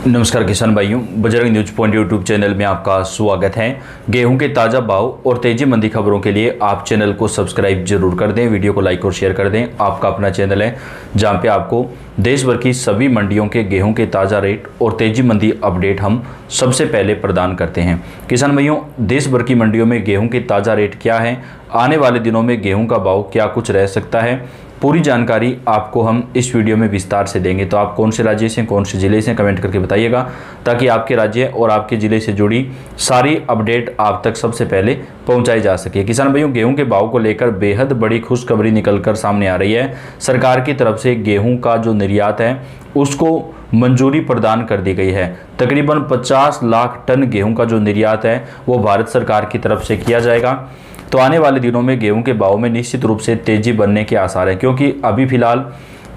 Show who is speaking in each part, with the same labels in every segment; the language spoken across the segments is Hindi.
Speaker 1: नमस्कार किसान भाइयों, Bajrang news point YouTube channel में आपका स्वागत है। गेहूं के ताज़ा भाव और तेजी मंदी खबरों के लिए आप चैनल को सब्सक्राइब जरूर कर दें, वीडियो को लाइक और शेयर कर दें। आपका अपना चैनल है जहां पे आपको देश भर की सभी मंडियों के गेहूं के ताज़ा रेट और तेजी मंदी अपडेट हम सबसे पहले प्रदान करते हैं। किसान भाइयों, देश भर की मंडियों में गेहूँ के ताज़ा रेट क्या है, आने वाले दिनों में गेहूँ का भाव क्या कुछ रह सकता है, पूरी जानकारी आपको हम इस वीडियो में विस्तार से देंगे। तो आप कौन से राज्य से, कौन से ज़िले से कमेंट करके बताइएगा, ताकि आपके राज्य और आपके ज़िले से जुड़ी सारी अपडेट आप तक सबसे पहले पहुंचाई जा सके। किसान भाइयों, गेहूं के भाव को लेकर बेहद बड़ी खुशखबरी निकलकर सामने आ रही है। सरकार की तरफ से गेहूं का जो निर्यात है उसको मंजूरी प्रदान कर दी गई है। तकरीबन 50 लाख टन गेहूं का जो निर्यात है वो भारत सरकार की तरफ से किया जाएगा। तो आने वाले दिनों में गेहूं के भाव में निश्चित रूप से तेजी बनने के आसार हैं, क्योंकि अभी फिलहाल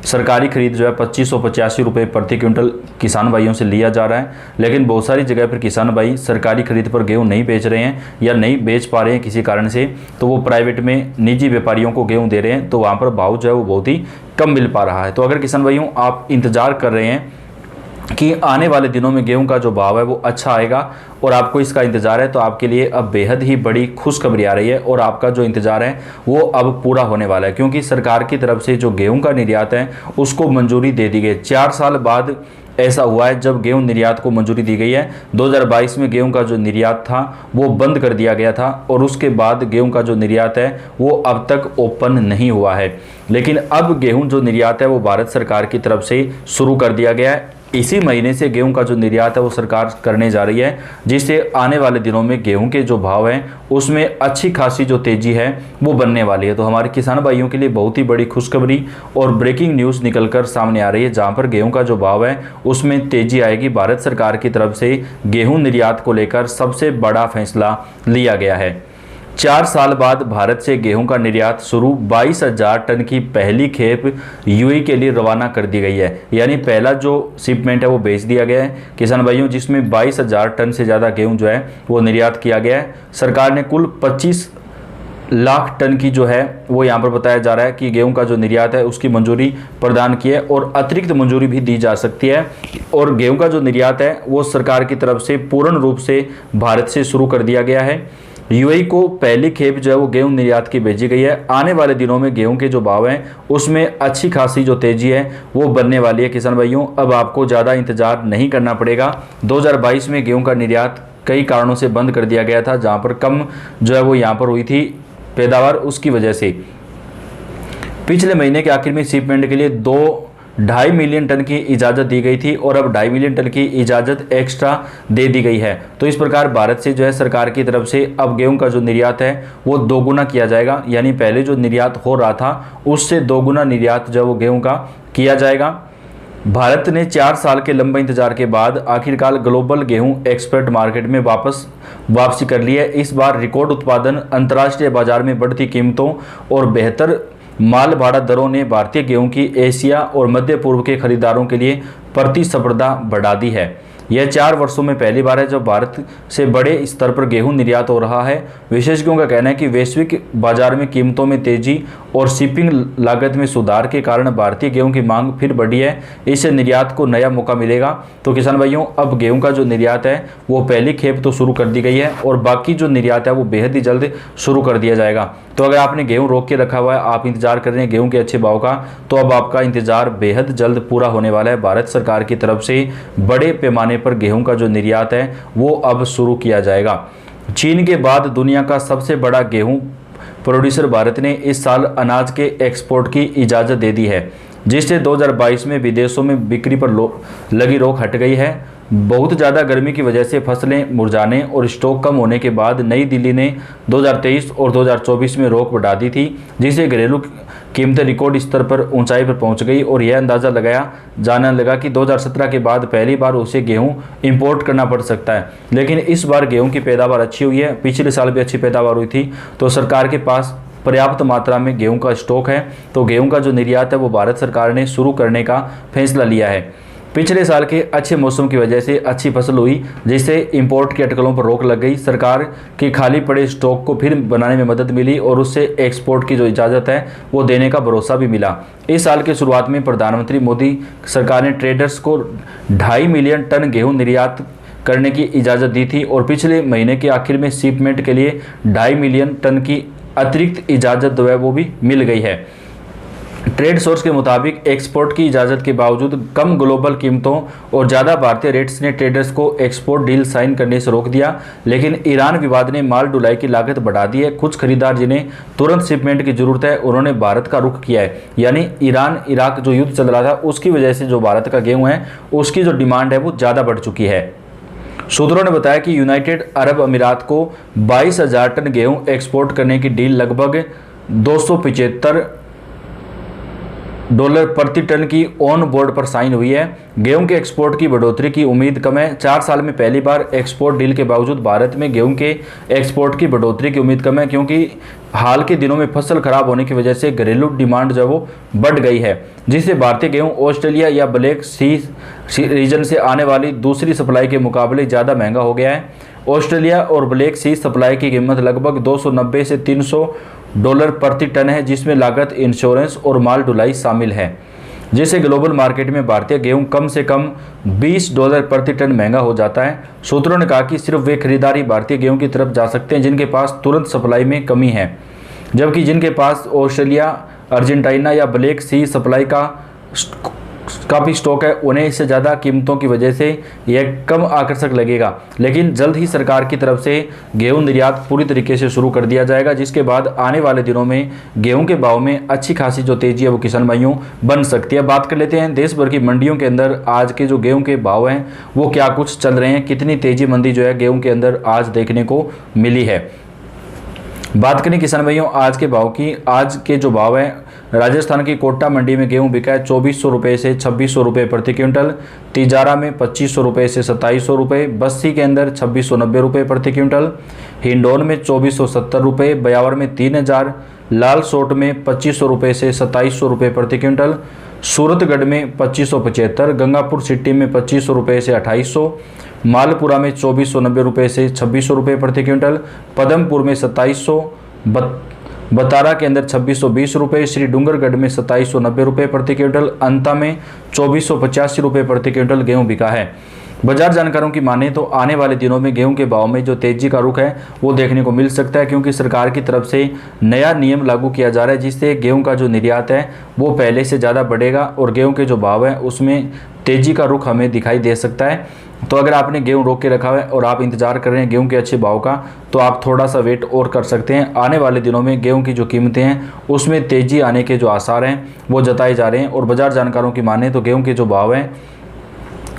Speaker 1: सरकारी खरीद जो है 2585 रुपये प्रति क्विंटल किसान भाइयों से लिया जा रहा है। लेकिन बहुत सारी जगह पर किसान भाई सरकारी खरीद पर गेहूं नहीं बेच रहे हैं या नहीं बेच पा रहे हैं किसी कारण से, तो वो प्राइवेट में निजी व्यापारियों को गेहूं दे रहे हैं, तो वहाँ पर भाव जो है वो बहुत ही कम मिल पा रहा है। तो अगर किसान भाइयों आप इंतज़ार कर रहे हैं कि आने वाले दिनों में गेहूं का जो भाव है वो अच्छा आएगा और आपको इसका इंतज़ार है, तो आपके लिए अब बेहद ही बड़ी खुशखबरी आ रही है और आपका जो इंतज़ार है वो अब पूरा होने वाला है। क्योंकि सरकार की तरफ से जो गेहूं का निर्यात है उसको मंजूरी दे दी गई। 4 साल बाद ऐसा हुआ है जब गेहूं निर्यात को मंजूरी दी गई है। 2022 में गेहूं का जो निर्यात था वो बंद कर दिया गया था और उसके बाद गेहूं का जो निर्यात है वो अब तक ओपन नहीं हुआ है। लेकिन अब गेहूं जो निर्यात है वो भारत सरकार की तरफ से शुरू कर दिया गया है। इसी महीने से गेहूं का जो निर्यात है वो सरकार करने जा रही है, जिससे आने वाले दिनों में गेहूं के जो भाव हैं उसमें अच्छी खासी जो तेजी है वो बनने वाली है। तो हमारे किसान भाइयों के लिए बहुत ही बड़ी खुशखबरी और ब्रेकिंग न्यूज़ निकलकर सामने आ रही है, जहां पर गेहूं का जो भाव है उसमें तेजी आएगी। भारत सरकार की तरफ से गेहूं निर्यात को लेकर सबसे बड़ा फैसला लिया गया है। 4 साल बाद भारत से गेहूं का निर्यात शुरू, 22,000 टन की पहली खेप यूएई के लिए रवाना कर दी गई है। यानी पहला जो शिपमेंट है वो भेज दिया गया है किसान भाइयों, जिसमें 22,000 टन से ज़्यादा गेहूं जो है वो निर्यात किया गया है। सरकार ने कुल 25 लाख टन की जो है वो यहाँ पर बताया जा रहा है कि गेहूं का जो निर्यात है उसकी मंजूरी प्रदान की है और अतिरिक्त मंजूरी भी दी जा सकती है। और गेहूं का जो निर्यात है वो सरकार की तरफ से पूर्ण रूप से भारत से शुरू कर दिया गया है। यूएई को पहली खेप जो है वो गेहूं निर्यात की भेजी गई है। आने वाले दिनों में गेहूं के जो भाव हैं उसमें अच्छी खासी जो तेजी है वो बनने वाली है। किसान भाइयों, अब आपको ज़्यादा इंतजार नहीं करना पड़ेगा। 2022 में गेहूं का निर्यात कई कारणों से बंद कर दिया गया था, जहां पर कम जो है वो यहाँ पर हुई थी पैदावार, उसकी वजह से पिछले महीने के आखिर में शिपमेंट के लिए 2.5 मिलियन टन की इजाज़त दी गई थी और अब 2.5 मिलियन टन की इजाज़त एक्स्ट्रा दे दी गई है। तो इस प्रकार भारत से जो है सरकार की तरफ से अब गेहूं का जो निर्यात है वो 2 गुना किया जाएगा। यानी पहले जो निर्यात हो रहा था उससे 2 गुना निर्यात जो है वो गेहूं का किया जाएगा। भारत ने 4 साल के लंबे इंतजार के बाद आखिरकार ग्लोबल गेहूं एक्सपोर्ट मार्केट में वापसी कर ली है। इस बार रिकॉर्ड उत्पादन, अंतर्राष्ट्रीय बाजार में बढ़ती कीमतों और बेहतर माल भाड़ा दरों ने भारतीय गेहूं की एशिया और मध्य पूर्व के खरीदारों के लिए प्रतिस्पर्धा बढ़ा दी है। यह 4 वर्षों में पहली बार है जब भारत से बड़े स्तर पर गेहूं निर्यात हो रहा है। विशेषज्ञों का कहना है कि वैश्विक बाजार में कीमतों में तेजी और शिपिंग लागत में सुधार के कारण भारतीय गेहूं की मांग फिर बढ़ी है। इससे निर्यात को नया मौका मिलेगा। तो किसान भाइयों, अब गेहूं का जो निर्यात है वो पहली खेप तो शुरू कर दी गई है और बाकी जो निर्यात है वो बेहद ही जल्द शुरू कर दिया जाएगा। तो अगर आपने गेहूं रोक के रखा हुआ है, आप इंतजार कर रहे हैं गेहूं के अच्छे भाव का, तो अब आपका इंतजार बेहद जल्द पूरा होने वाला है। भारत सरकार की तरफ से बड़े पैमाने पर गेहूं का जो निर्यात है वो अब शुरू किया जाएगा। चीन के बाद दुनिया का सबसे बड़ा गेहूं प्रोड्यूसर भारत ने इस साल अनाज के एक्सपोर्ट की इजाज़त दे दी है, जिससे 2022 में विदेशों में बिक्री पर लगी रोक हट गई है। बहुत ज़्यादा गर्मी की वजह से फसलें मुरझाने और स्टॉक कम होने के बाद नई दिल्ली ने 2023 और 2024 में रोक बढ़ा दी थी, जिससे घरेलू कीमतें रिकॉर्ड स्तर पर ऊंचाई पर पहुंच गई और यह अंदाज़ा लगाया जाने लगा कि 2017 के बाद पहली बार उसे गेहूं इंपोर्ट करना पड़ सकता है। लेकिन इस बार गेहूं की पैदावार अच्छी हुई है, पिछले साल भी अच्छी पैदावार हुई थी, तो सरकार के पास पर्याप्त मात्रा में गेहूं का स्टॉक है। तो गेहूं का जो निर्यात है वो भारत सरकार ने शुरू करने का फैसला लिया है। पिछले साल के अच्छे मौसम की वजह से अच्छी फसल हुई, जिससे इंपोर्ट के अटकलों पर रोक लग गई। सरकार की खाली पड़े स्टॉक को फिर बनाने में मदद मिली और उससे एक्सपोर्ट की जो इजाज़त है वो देने का भरोसा भी मिला। इस साल की शुरुआत में प्रधानमंत्री मोदी सरकार ने ट्रेडर्स को 2.5 मिलियन टन गेहूँ निर्यात करने की इजाज़त दी थी और पिछले महीने के आखिर में शिपमेंट के लिए 2.5 मिलियन टन की अतिरिक्त इजाज़त जो है वो भी मिल गई है। ट्रेड सोर्स के मुताबिक एक्सपोर्ट की इजाज़त के बावजूद कम ग्लोबल कीमतों और ज़्यादा भारतीय रेट्स ने ट्रेडर्स को एक्सपोर्ट डील साइन करने से रोक दिया। लेकिन ईरान विवाद ने माल ढुलाई की लागत बढ़ा दी है। कुछ खरीदार जिन्हें तुरंत शिपमेंट की जरूरत है उन्होंने भारत का रुख किया है। यानी ईरान इराक जो युद्ध चल रहा था उसकी वजह से जो भारत का गेहूँ है उसकी जो डिमांड है वो ज़्यादा बढ़ चुकी है। सूत्रों ने बताया कि यूनाइटेड अरब अमीरात को 22,000 टन गेहूं एक्सपोर्ट करने की डील लगभग $275 प्रति टन की ऑन बोर्ड पर साइन हुई है। गेहूं के एक्सपोर्ट की बढ़ोतरी की उम्मीद कम है। 4 साल में पहली बार एक्सपोर्ट डील के बावजूद भारत में गेहूं के एक्सपोर्ट की बढ़ोतरी की उम्मीद कम है, क्योंकि हाल के दिनों में फसल खराब होने की वजह से घरेलू डिमांड जो है वो बढ़ गई है, जिससे भारतीय गेहूं ऑस्ट्रेलिया या ब्लैक सी रीजन से आने वाली दूसरी सप्लाई के मुकाबले ज़्यादा महंगा हो गया है। ऑस्ट्रेलिया और ब्लैक सी सप्लाई की कीमत लगभग $290 से $300 प्रति टन है, जिसमें लागत, इंश्योरेंस और माल ढुलाई शामिल है, जिससे ग्लोबल मार्केट में भारतीय गेहूं कम से कम $20 प्रति टन महंगा हो जाता है। सूत्रों ने कहा कि सिर्फ वे खरीदार ही भारतीय गेहूं की तरफ जा सकते हैं जिनके पास तुरंत सप्लाई में कमी है, जबकि जिनके पास ऑस्ट्रेलिया, अर्जेंटीना या ब्लैक सी सप्लाई का काफ़ी स्टॉक है उन्हें इससे ज़्यादा कीमतों की वजह से यह कम आकर्षक लगेगा। लेकिन जल्द ही सरकार की तरफ से गेहूं निर्यात पूरी तरीके से शुरू कर दिया जाएगा, जिसके बाद आने वाले दिनों में गेहूं के भाव में अच्छी खासी जो तेज़ी है वो किसान भाइयों बन सकती है। बात कर लेते हैं देश भर की मंडियों के अंदर आज के जो गेहूँ के भाव हैं वो क्या कुछ चल रहे हैं, कितनी तेज़ी मंदी जो है गेहूँ के अंदर आज देखने को मिली है। बात करें किसान भाइयों आज के भाव की, आज के जो भाव हैं राजस्थान की कोटा मंडी में गेहूं बिका है 2400 रुपये से 2600 रुपये प्रति क्विंटल, तिजारा में 2500 रुपये से 2700 रुपये, बस्सी के अंदर 2690 रुपये प्रति क्विंटल, हिंडौन में 2470 रुपये, बयावर में 3000, लाल सोट में 2500 रुपये से 2700 रुपये प्रति क्विंटल, सूरतगढ़ में 2575, गंगापुर सिटी में 2500 रुपये से 2800, मालपुरा में 2490 रुपये से 2600 रुपये प्रति क्विंटल, पदमपुर में 2700, बतारा के अंदर 2620 रुपये, श्री डूंगरगढ़ में 2790 रुपये प्रति क्विंटल, अंता में 2485 रुपये प्रति क्विंटल गेहूं बिका है। बाजार जानकारों की माने तो आने वाले दिनों में गेहूं के भाव में जो तेजी का रुख है वो देखने को मिल सकता है, क्योंकि सरकार की तरफ से नया नियम लागू किया जा रहा है, जिससे गेहूं का जो निर्यात है वो पहले से ज़्यादा बढ़ेगा और गेहूं के जो भाव है उसमें तेजी का रुख हमें दिखाई दे सकता है। तो अगर आपने गेहूं रोक के रखा है और आप इंतजार कर रहे हैं गेहूं के अच्छे भाव का, तो आप थोड़ा सा वेट और कर सकते हैं। आने वाले दिनों में गेहूं की जो कीमतें हैं उसमें तेज़ी आने के जो आसार हैं वो जताए जा रहे हैं और बाजार जानकारों की माने तो गेहूं के जो भाव हैं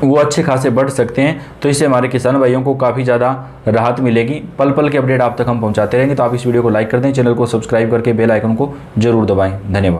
Speaker 1: वो अच्छे खासे बढ़ सकते हैं। तो इससे हमारे किसान भाइयों को काफ़ी ज़्यादा राहत मिलेगी। पल पल के अपडेट आप तक हम पहुंचाते रहेंगे। तो आप इस वीडियो को लाइक कर दें, चैनल को सब्सक्राइब करके बेल आइकन को जरूर दबाएं। धन्यवाद।